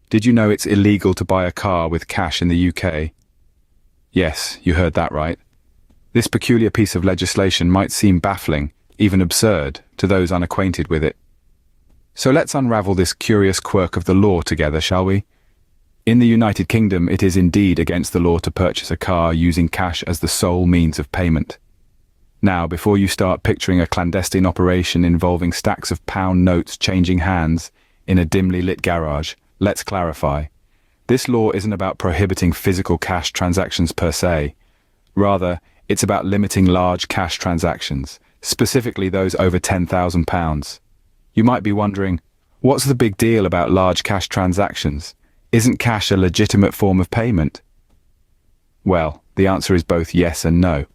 Did you know it's illegal to buy a car with cash in the UK? Yes, you heard that right. This peculiar piece of legislation might seem baffling, even absurd, to those unacquainted with it. So let's unravel this curious quirk of the law together, shall we? In the United Kingdom, it is indeed against the law to purchase a car using cash as the sole means of payment. Now, before you start picturing a clandestine operation involving stacks of pound notes changing hands in a dimly lit garage, let's clarify. This law isn't about prohibiting physical cash transactions per se. Rather, it's about limiting large cash transactions, specifically those over £10,000. You might be wondering, what's the big deal about large cash transactions? Isn't cash a legitimate form of payment? Well, the answer is both yes and no.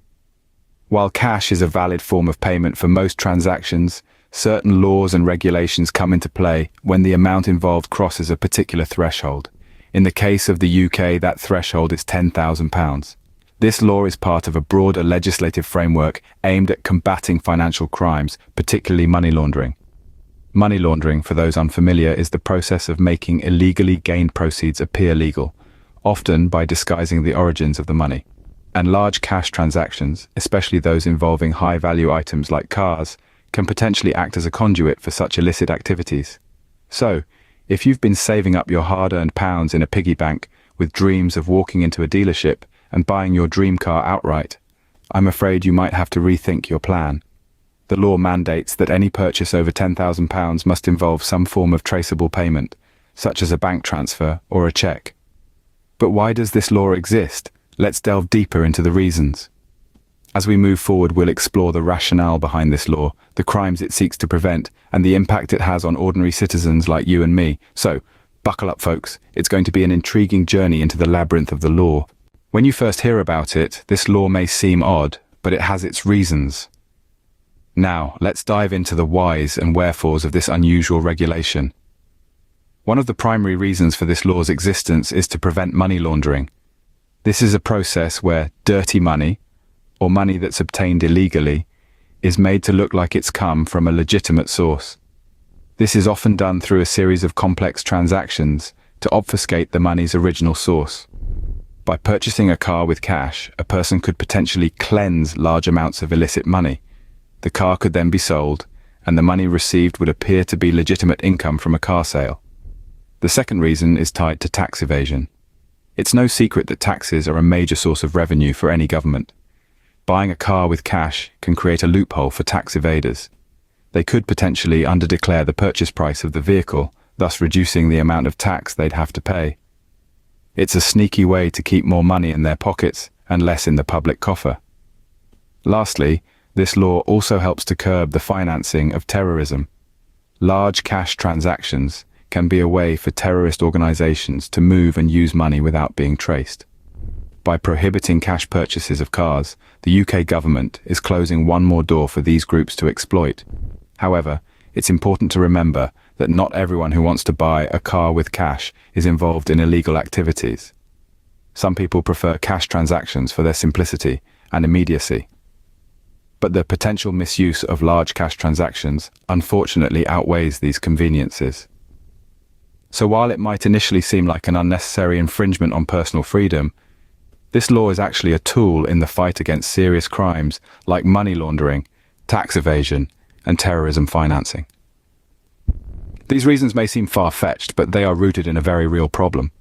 While cash is a valid form of payment for most transactions, certain laws and regulations come into play when the amount involved crosses a particular threshold. In the case of the UK, that threshold is £10,000. This law is part of a broader legislative framework aimed at combating financial crimes, particularly money laundering. Money laundering, for those unfamiliar, is the process of making illegally gained proceeds appear legal, often by disguising the origins of the money. And large cash transactions, especially those involving high-value items like cars, can potentially act as a conduit for such illicit activities. So, if you've been saving up your hard-earned pounds in a piggy bank with dreams of walking into a dealership and buying your dream car outright, I'm afraid you might have to rethink your plan. The law mandates that any purchase over £10,000 must involve some form of traceable payment, such as a bank transfer or a cheque. But why does this law exist? Let's delve deeper into the reasons. As we move forward, we'll explore the rationale behind this law, the crimes it seeks to prevent, and the impact it has on ordinary citizens like you and me. So, buckle up, folks. It's going to be an intriguing journey into the labyrinth of the law. When you first hear about it, this law may seem odd, but it has its reasons. Now, let's dive into the whys and wherefores of this unusual regulation. One of the primary reasons for this law's existence is to prevent money laundering. This is a process where dirty money, or money that's obtained illegally, is made to look like it's come from a legitimate source. This is often done through a series of complex transactions to obfuscate the money's original source. By purchasing a car with cash, a person could potentially cleanse large amounts of illicit money. The car could then be sold, and the money received would appear to be legitimate income from a car sale. The second reason is tied to tax evasion. It's no secret that taxes are a major source of revenue for any government. Buying a car with cash can create a loophole for tax evaders. They could potentially underdeclare the purchase price of the vehicle, thus reducing the amount of tax they'd have to pay. It's a sneaky way to keep more money in their pockets and less in the public coffer. Lastly, this law also helps to curb the financing of terrorism. Large cash transactions can be a way for terrorist organizations to move and use money without being traced. By prohibiting cash purchases of cars, the UK government is closing one more door for these groups to exploit. However, it's important to remember that not everyone who wants to buy a car with cash is involved in illegal activities. Some people prefer cash transactions for their simplicity and immediacy. But the potential misuse of large cash transactions unfortunately outweighs these conveniences. So while it might initially seem like an unnecessary infringement on personal freedom, this law is actually a tool in the fight against serious crimes like money laundering, tax evasion, and terrorism financing. These reasons may seem far-fetched, but they are rooted in a very real problem.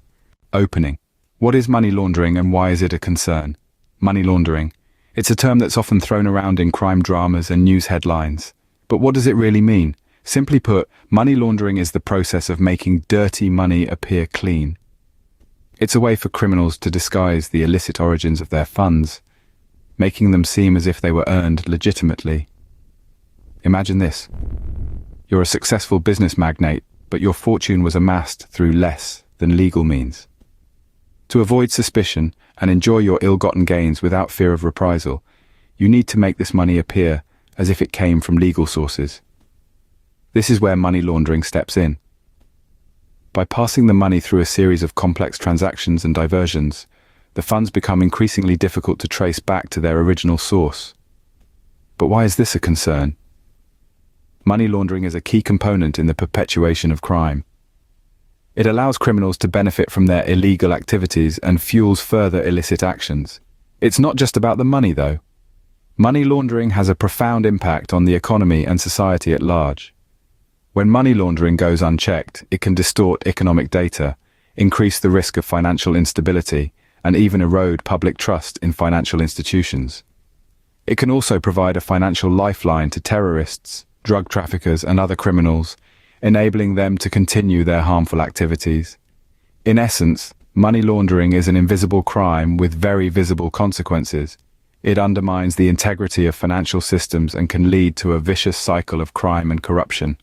Opening. What is money laundering and why is it a concern? Money laundering. It's a term that's often thrown around in crime dramas and news headlines. But what does it really mean? Simply put, money laundering is the process of making dirty money appear clean. It's a way for criminals to disguise the illicit origins of their funds, making them seem as if they were earned legitimately. Imagine this. You're a successful business magnate, but your fortune was amassed through less than legal means. To avoid suspicion and enjoy your ill-gotten gains without fear of reprisal, you need to make this money appear as if it came from legal sources. This is where money laundering steps in. By passing the money through a series of complex transactions and diversions, the funds become increasingly difficult to trace back to their original source. But why is this a concern? Money laundering is a key component in the perpetuation of crime. It allows criminals to benefit from their illegal activities and fuels further illicit actions. It's not just about the money, though. Money laundering has a profound impact on the economy and society at large. When money laundering goes unchecked, it can distort economic data, increase the risk of financial instability, and even erode public trust in financial institutions. It can also provide a financial lifeline to terrorists, drug traffickers, and other criminals, enabling them to continue their harmful activities. In essence, money laundering is an invisible crime with very visible consequences. It undermines the integrity of financial systems and can lead to a vicious cycle of crime and corruption.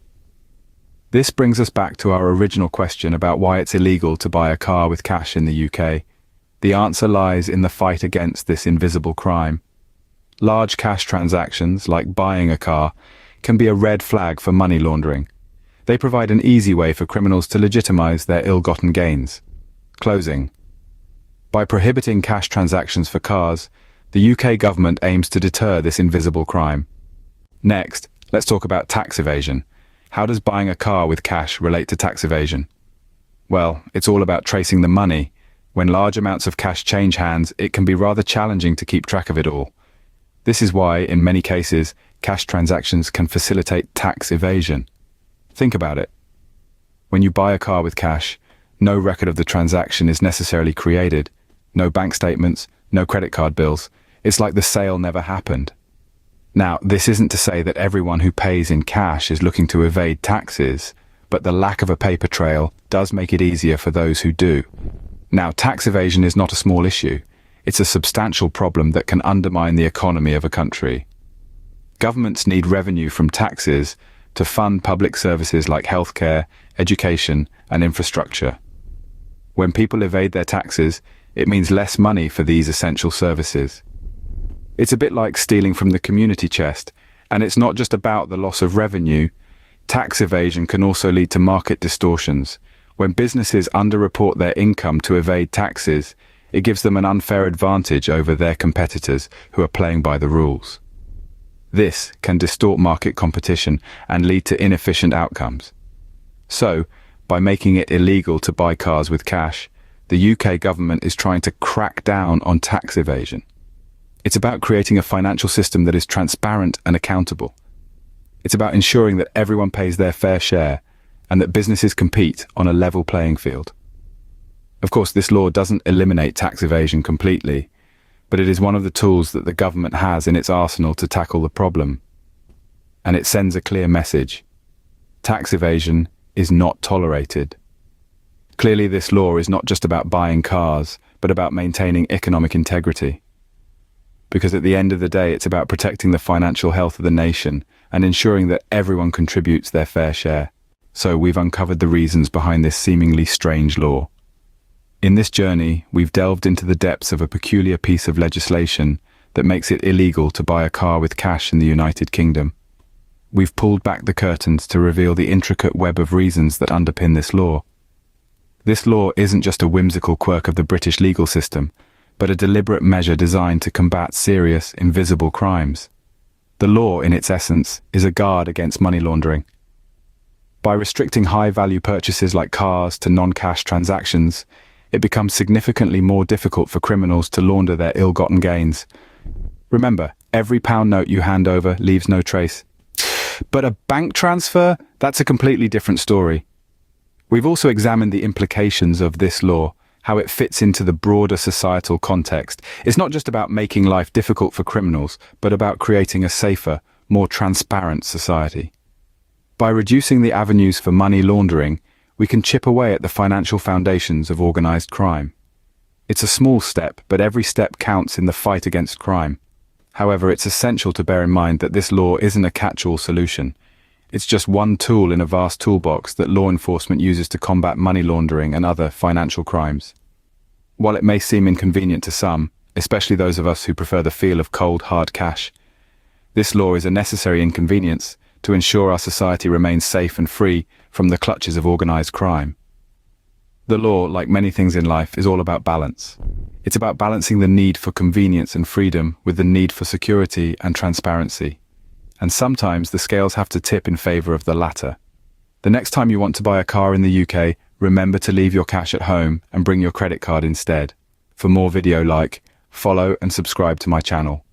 This brings us back to our original question about why it's illegal to buy a car with cash in the UK. The answer lies in the fight against this invisible crime. Large cash transactions, like buying a car, can be a red flag for money laundering. They provide an easy way for criminals to legitimize their ill-gotten gains. Closing. By prohibiting cash transactions for cars, the UK government aims to deter this invisible crime. Next, let's talk about tax evasion. How does buying a car with cash relate to tax evasion? Well, it's all about tracing the money. When large amounts of cash change hands, it can be rather challenging to keep track of it all. This is why, in many cases, cash transactions can facilitate tax evasion. Think about it. When you buy a car with cash, no record of the transaction is necessarily created. No bank statements, no credit card bills. It's like the sale never happened. Now, this isn't to say that everyone who pays in cash is looking to evade taxes, but the lack of a paper trail does make it easier for those who do. Now, tax evasion is not a small issue. It's a substantial problem that can undermine the economy of a country. Governments need revenue from taxes to fund public services like healthcare, education, and infrastructure. When people evade their taxes, it means less money for these essential services. It's a bit like stealing from the community chest, and it's not just about the loss of revenue. Tax evasion can also lead to market distortions. When businesses underreport their income to evade taxes, it gives them an unfair advantage over their competitors who are playing by the rules. This can distort market competition and lead to inefficient outcomes. So, by making it illegal to buy cars with cash, the UK government is trying to crack down on tax evasion. It's about creating a financial system that is transparent and accountable. It's about ensuring that everyone pays their fair share and that businesses compete on a level playing field. Of course, this law doesn't eliminate tax evasion completely, but it is one of the tools that the government has in its arsenal to tackle the problem. And it sends a clear message. Tax evasion is not tolerated. Clearly, this law is not just about buying cars, but about maintaining economic integrity. Because at the end of the day, it's about protecting the financial health of the nation and ensuring that everyone contributes their fair share. So we've uncovered the reasons behind this seemingly strange law. In this journey, we've delved into the depths of a peculiar piece of legislation that makes it illegal to buy a car with cash in the United Kingdom. We've pulled back the curtains to reveal the intricate web of reasons that underpin this law. This law isn't just a whimsical quirk of the British legal system, but a deliberate measure designed to combat serious, invisible crimes. The law, in its essence, is a guard against money laundering. By restricting high-value purchases like cars to non-cash transactions, it becomes significantly more difficult for criminals to launder their ill-gotten gains. Remember, every pound note you hand over leaves no trace. But a bank transfer? That's a completely different story. We've also examined the implications of this law, how it fits into the broader societal context. It's not just about making life difficult for criminals, but about creating a safer, more transparent society. By reducing the avenues for money laundering, we can chip away at the financial foundations of organized crime. It's a small step, but every step counts in the fight against crime. However, it's essential to bear in mind that this law isn't a catch-all solution. It's just one tool in a vast toolbox that law enforcement uses to combat money laundering and other financial crimes. While it may seem inconvenient to some, especially those of us who prefer the feel of cold, hard cash, this law is a necessary inconvenience to ensure our society remains safe and free from the clutches of organized crime. The law, like many things in life, is all about balance. It's about balancing the need for convenience and freedom with the need for security and transparency. And sometimes the scales have to tip in favor of the latter. The next time you want to buy a car in the UK, remember to leave your cash at home and bring your credit card instead. For more video like, follow and subscribe to my channel.